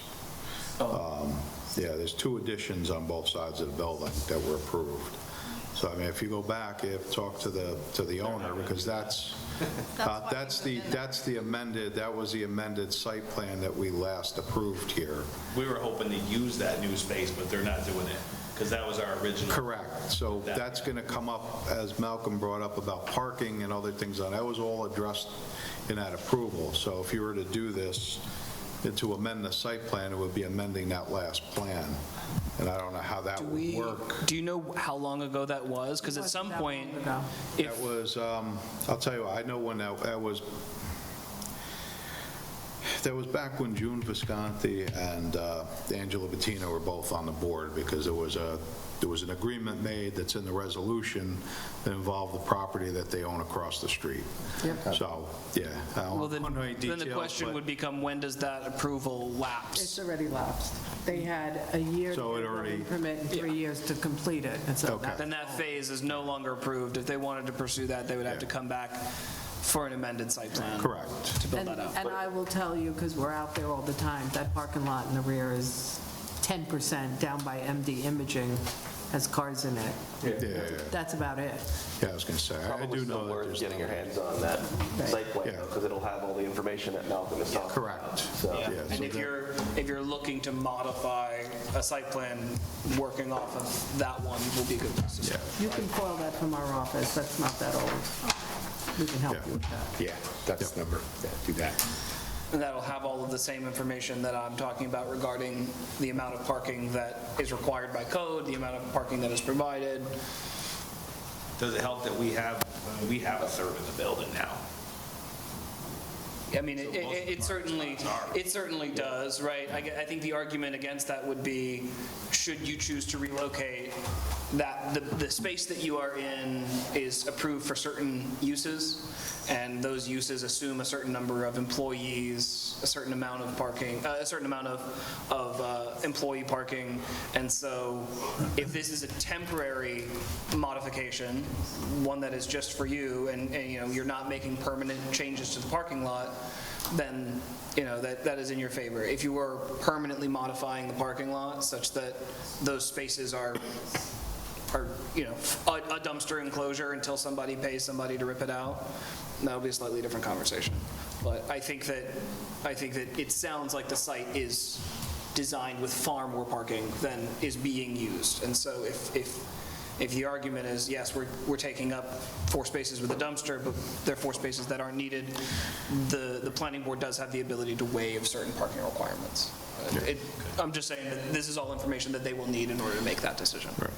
Yeah, there's 2 additions on both sides of the building that were approved. So, I mean, if you go back, you have to talk to the owner, because that was the amended site plan that we last approved here. We were hoping to use that new space, but they're not doing it, because that was our original. Correct. So that's going to come up, as Malcolm brought up, about parking and other things. That was all addressed in that approval. So if you were to do this, to amend the site plan, it would be amending that last plan. And I don't know how that would work. Do you know how long ago that was? Because at some point, That was, I'll tell you what, I know when that was back when June Visconti and Angela Bettina were both on the board, because there was an agreement made that's in the resolution that involved the property that they own across the street. Yep. So, yeah. I don't well, then want to know any the details, question but- would become, when does that approval lapse? It's already lapsed. They had a year to So it get a already- building permit and 3 years to complete it. And so Then that phase is no longer approved. If they wanted to pursue that, they would have to come back for an amended site plan. Correct. To build And that out. and I will tell you, because we're out there all the time, that parking lot in the rear is 10% down by MD Imaging, has cars in it. Yeah. That's about it. Yeah, I was going to say, I Probably do still know that worth there's. getting your hands on that site plan, because it'll have all the information that Malcolm is talking about. Correct. So, Yeah. And if you're looking to modify a site plan, working off of that one will be a good place to start. You can call that from our office, that's not that old. We can help you with that. Yeah, that's the number. Yeah, do that. And that'll have all of the same information that I'm talking about regarding the amount of parking that is required by code, the amount of parking that is provided. Does it help that we have a third of the building now? I mean, it certainly does, right? I think the argument against that would be, should you choose to relocate, that the space that you are in is approved for certain uses, and those uses assume a certain number of employees, a certain amount of parking, a certain amount of employee parking, and so if this is a temporary modification, one that is just for you, and you know, you're not making permanent changes to the parking lot, then, you know, that is in your favor. If you were permanently modifying the parking lot such that those spaces are, you know, a dumpster enclosure until somebody pays somebody to rip it out, that would be a slightly different conversation. But I think that it sounds like the site is designed with far more parking than is being used. And so if the argument is, yes, we're taking up 4 spaces with a dumpster, but there are 4 spaces that aren't needed, the planning board does have the ability to waive certain parking requirements. I'm just saying that this is all information that they will need in order to make that decision. Right.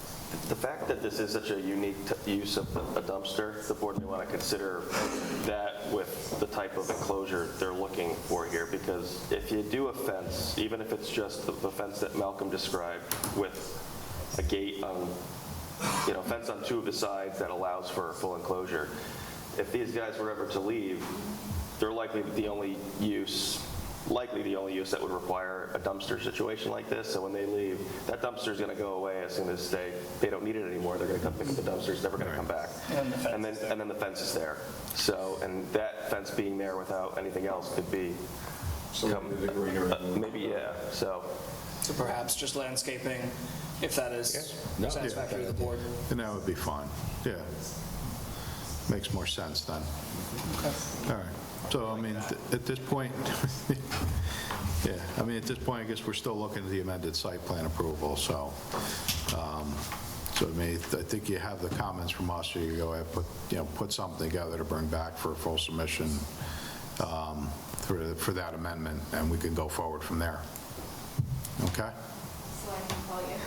The fact that this is such a unique use of a dumpster, the board may want to consider that with the type of enclosure they're looking for here, because if you do a fence, even if it's just the fence that Malcolm described with a gate on, you know, fence on 2 of the sides that allows for a full enclosure, if these guys were ever to leave, they're likely the only use that would require a dumpster situation like this. So when they leave, that dumpster is going to go away as soon as they don't need it anymore. They're going to come pick up the dumpster. It's never going to come back. And then the fence is there. So, and that fence being there without anything else could be maybe, yeah. So perhaps just landscaping, if that is satisfactory to the board. And that would be fine. Yeah. Makes more sense then. Okay. All right. So, I mean, at this point, yeah, I mean, at this point, I guess we're still looking at the amended site plan approval, so, so I mean, I think you have the comments from us, so you go ahead and put something together to bring back for a full submission for that amendment, and we can go forward from there. Okay? So I can call you.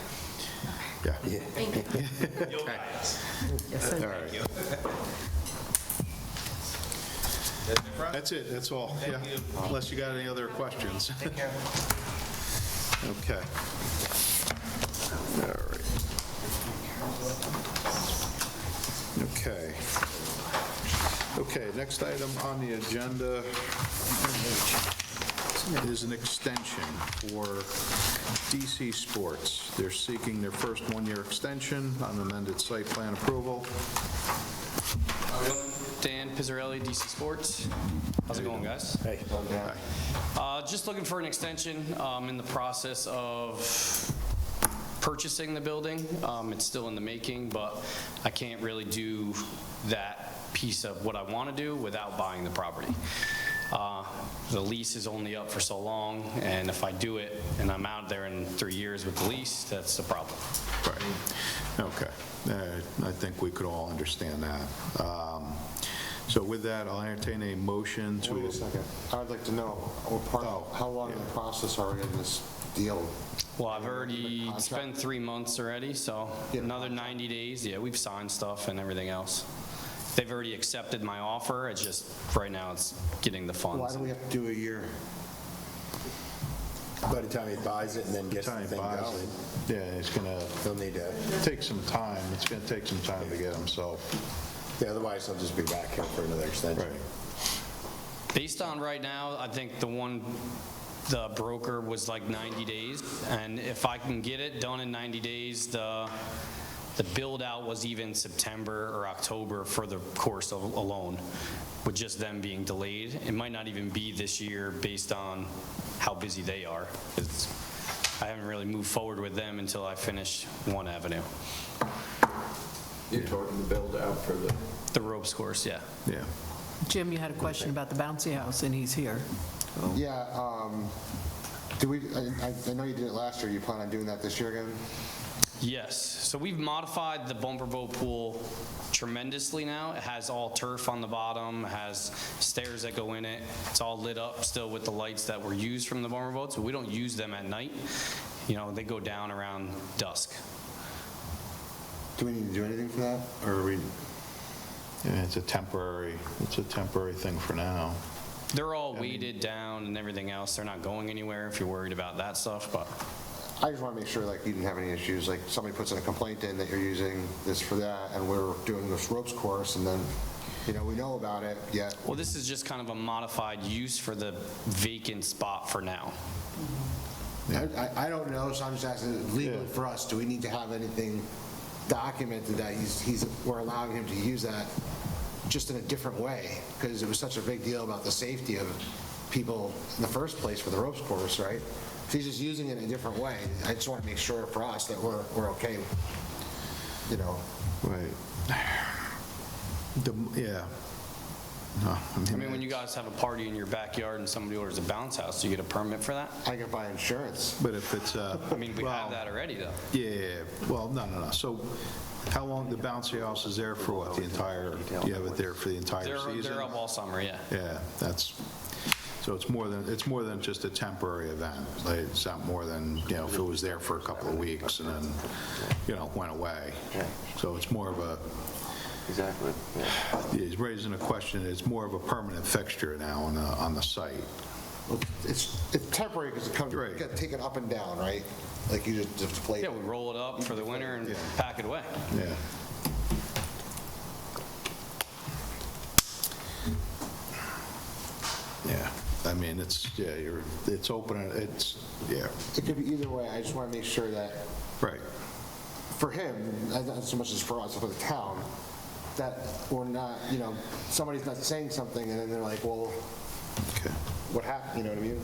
Yeah. Thank you. Okay. Yes, All right. That's it, that's all. Yeah. Unless you got any other questions. Take care. Okay. All right. Okay. Okay, next item on the agenda is an extension for DC Sports. They're seeking their first 1-year extension on amended site plan approval. Dan Pizzarelli, DC Sports. How's it going, guys? Hey. Just looking for an extension. In the process of purchasing the building. It's still in the making, but I can't really do that piece of what I want to do without buying the property. The lease is only up for so long, and if I do it and I'm out there in 3 years with the lease, that's the problem. Right. Okay. I think we could all understand that. So with that, I'll entertain a motion to... Wait a second. I'd like to know, how long in the process are we in this deal? Well, I've already spent 3 months already, so another 90 days. Yeah, we've signed stuff and everything else. They've already accepted my offer. It's just, right now, it's getting the funds. Why do we have to do a year? By the time he buys it and then gets the thing going. Yeah, it's gonna... He'll need to... Take some time. It's gonna take some time to get himself... Yeah, otherwise he'll just be back here for another extension. Right. Based on right now, I think the broker was like 90 days, and if I can get it done in 90 days, the build out was even September or October for the course alone, with just them being delayed. It might not even be this year based on how busy they are. I haven't really moved forward with them until I finish One Avenue. You're talking the build out for the ropes course, yeah. Yeah. Jim, you had a question about the bouncy house, and he's here. So. Yeah, I know you did it last year. You plan on doing that this year again? Yes. So we've modified the bumper boat pool tremendously now. It has all turf on the bottom, it has stairs that go in it. It's all lit up still with the lights that were used from the bumper boats, but we don't use them at night. You know, they go down around dusk. Do we need to do anything for that? Or are we... Yeah, it's a temporary thing for now. They're all weighted down and everything else. They're not going anywhere if you're worried about that stuff, but I just want to make sure like you didn't have any issues, like somebody puts in a complaint in that you're using this for that, and we're doing this ropes course, and then, we know about it, yet. well, this is just kind of a modified use for the vacant spot for now. I don't know, so I'm just asking legally for us, do we need to have anything documented that we're allowing him to use that just in a different way? Because it was such a big deal about the safety of people in the first place for the ropes course, right? If he's just using it in a different way, I just want to make sure for us that we're okay, Right. Yeah. No, I mean, when you guys have a party in your backyard and somebody orders a bounce house, do you get a permit for that? I can buy insurance. But if it's, I mean, we have that already, though. yeah, well, no. So how long, the bouncy house is there for what, the entire, you have it there for the entire season? They're up all summer, yeah. Yeah, so it's more than just a temporary event. Like, it's not more than, if it was there for a couple of weeks and then, went away. So it's more of a, Exactly, yeah. he's raising a question, it's more of a permanent fixture now on the site. It's temporary because it gets taken up and down, right? Like you just play. Yeah, we roll it up for the winter and pack it away. Yeah. Yeah, I mean, it's open, It could be either way, I just want to make sure that. Right. For him, not so much as for us, for the town, that we're not, somebody's not saying something and then they're like, well, what happened, you know what I mean?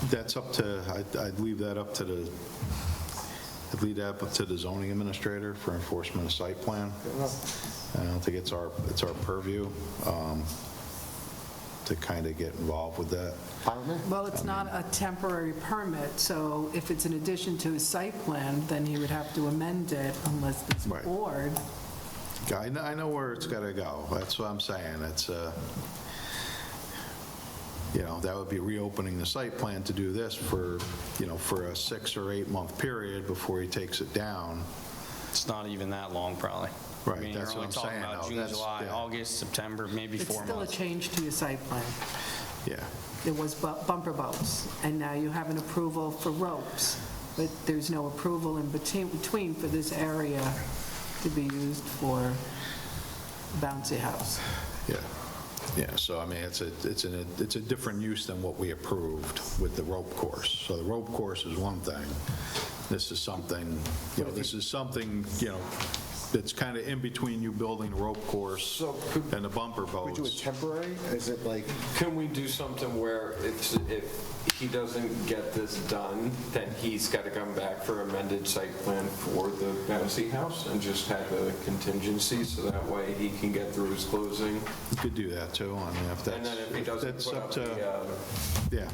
That's up to, I'd leave that up to the zoning administrator for enforcement of site plan. I don't think it's our purview to kind of get involved with that. Well, it's not a temporary permit, so if it's in addition to his site plan, then he would have to amend it unless this board. I know where it's got to go. That's what I'm saying. It's, that would be reopening the site plan to do this for, for a 6 or 8 month period before he takes it down. It's not even that long, probably. Right, I mean, that's you're what only I'm talking saying, about though. June, July, August, September, maybe 4 months. It's still a change to your site plan. Yeah. It was bumper boats, and now you have an approval for ropes, but there's no approval in between for this area to be used for bouncy house. Yeah. Yeah, so I mean, it's a different use than what we approved with the rope course. So the rope course is one thing. This is something, that's kind of in between you building the rope course and the bumper boats. We do it temporary? Is it like? Can we do something where if he doesn't get this done, then he's got to come back for amended site plan for the bouncy house and just have a contingency so that way he can get through his closing? You could do that too. I mean, if that's, And then if he doesn't put up yeah.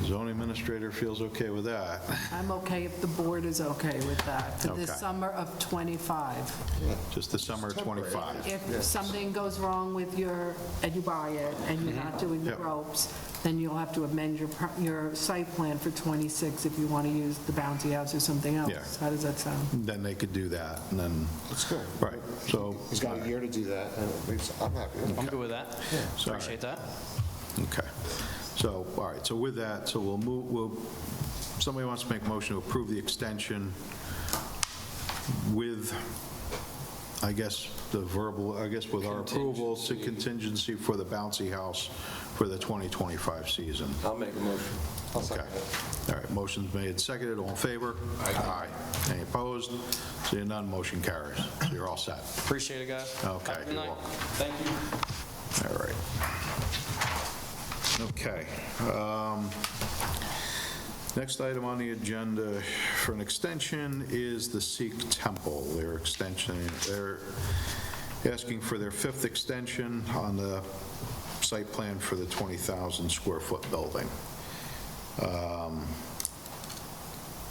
Zoning administrator feels okay with that. I'm okay if the board is okay with that, for this Okay. summer of '25. Just the summer of 25. If something goes wrong with and you buy it, and you're not doing the Yep. ropes, then you'll have to amend your site plan for '26 if you want to use the bouncy house or something else. Yeah. How does that sound? Then they could do that, and then, That's good. right, so. He's got a year to do that, and I'm happy with it. I'm good with that. Appreciate that. Okay. So, all right, so with that, so somebody wants to make a motion to approve the extension with, with our approval to contingency for the bouncy house for the 2025 season. I'll make a motion. Okay. All right, motion's made, seconded, all in favor? Aye. Any opposed? Seeing none, motion carries. So you're all set. Appreciate it, guys. Okay, Have a good you're night. welcome. Thank you. All right. Okay. Next item on the agenda for an extension is the Sikh Temple. They're asking for their 5th extension on the site plan for the 20,000 square foot building.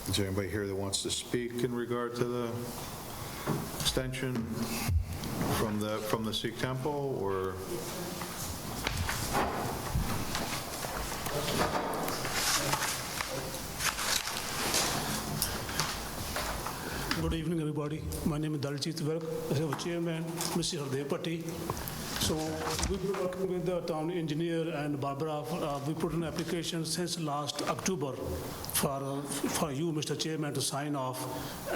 Is there anybody here that wants to speak in regard to the extension from the Sikh Temple, or? Good evening, everybody. My name is Daljit Virk. I have a chairman, Mr. Hardev Patti. So we've been working with the town engineer and Barbara. We put an application since last October for you, Mr. Chairman, to sign off.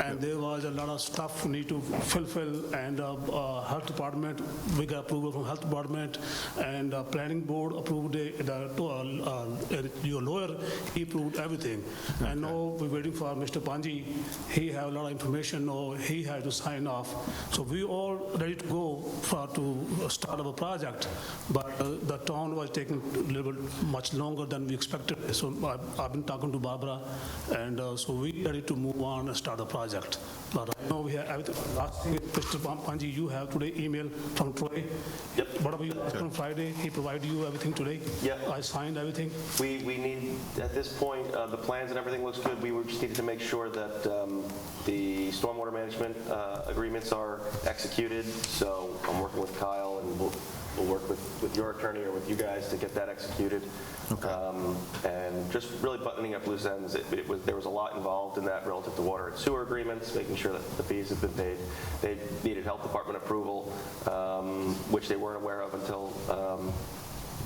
And there was a lot of stuff we need to fulfill, and health department, we got approval from health department, and planning board approved your lawyer, he approved everything. And now we're waiting for Mr. Panji. He have a lot of information now, he had to sign off. So we all ready to go to start our project, but the town was taking a little bit much longer than we expected. So I've been talking to Barbara, and so we ready to move on and start the project. But I know we have everything. Last thing, Mr. Panji, you have today email from Troy. Yep. Whatever you asked on Friday, he provided you everything today? Yep. I signed everything? We need, at this point, the plans and everything looks good. We just needed to make sure that the stormwater management agreements are executed. So I'm working with Kyle, and we'll work with your attorney or with you guys to get that executed. And just really buttoning up loose ends. There was a lot involved in that relative to water and sewer agreements, making sure that the fees have been paid. They needed health department approval, which they weren't aware of until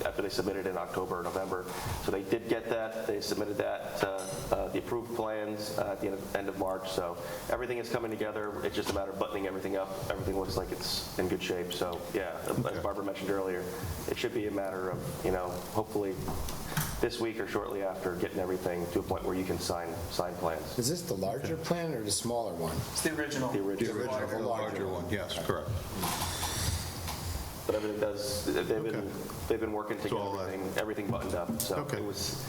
after they submitted in October or November. So they did get that. They submitted that, the approved plans at the end of March. So everything is coming together. It's just a matter of buttoning everything up. Everything looks like it's in good shape. So yeah, as Barbara mentioned earlier, it should be a matter of, hopefully this week or shortly after, getting everything to a point where you can sign plans. Is this the larger plan or the smaller one? It's the original. The original. The larger one, yes, correct. But everything does, they've been working to get everything buttoned up. So it was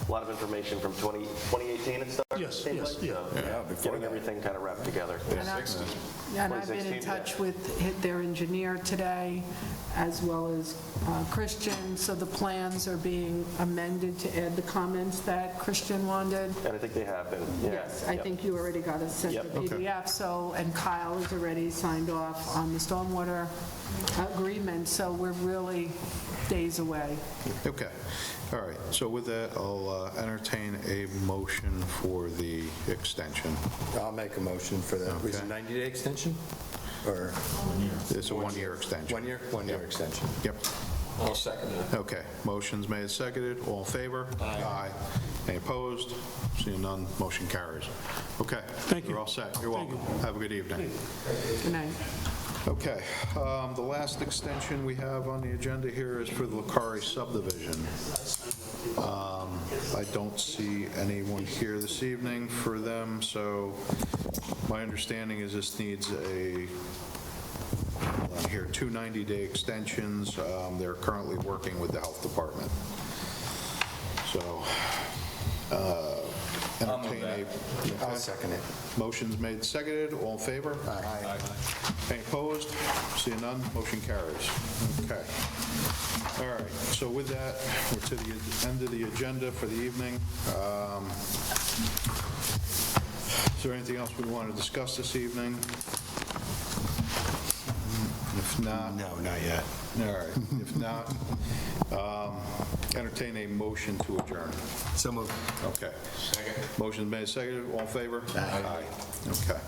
a lot of information from 2018 it started? Yes, seems yes, like, yeah. so, Yeah, getting everything kind of wrapped together. And I've been in 2016, touch with their engineer today, as well as Christian, so the plans are being amended to add the comments that Christian wanted. And I think they have been, yeah. Yes, I think you already got a sent Yep. the PDF, so, and Kyle has already signed off on the stormwater agreement, so we're really days away. Okay, all right. So with that, I'll entertain a motion for the extension. I'll make a motion for that. Was it a 90-day extension? Or? It's a one-year extension. 1 year? 1 year extension. Yep. I'll second it. Okay, motion's made, seconded. All in favor? Aye. Any opposed? Seeing none, motion carries. Okay. Thank you. You're all set. You're welcome. Have a good evening. Good night. Okay, the last extension we have on the agenda here is for the Licari subdivision. I don't see anyone here this evening for them, so my understanding is this needs here 2 90-day extensions. They're currently working with the health department. So, entertain I'll second it. Motion's made, seconded. All in favor? Aye. Any opposed? Seeing none, motion carries. Okay. All right, so with that, we're to the end of the agenda for the evening. Is there anything else we want to discuss this evening? If not... No, not yet. All right, if not, entertain a motion to adjourn. So moved. Okay. Second. Motion made, seconded. All in favor? Aye. Okay.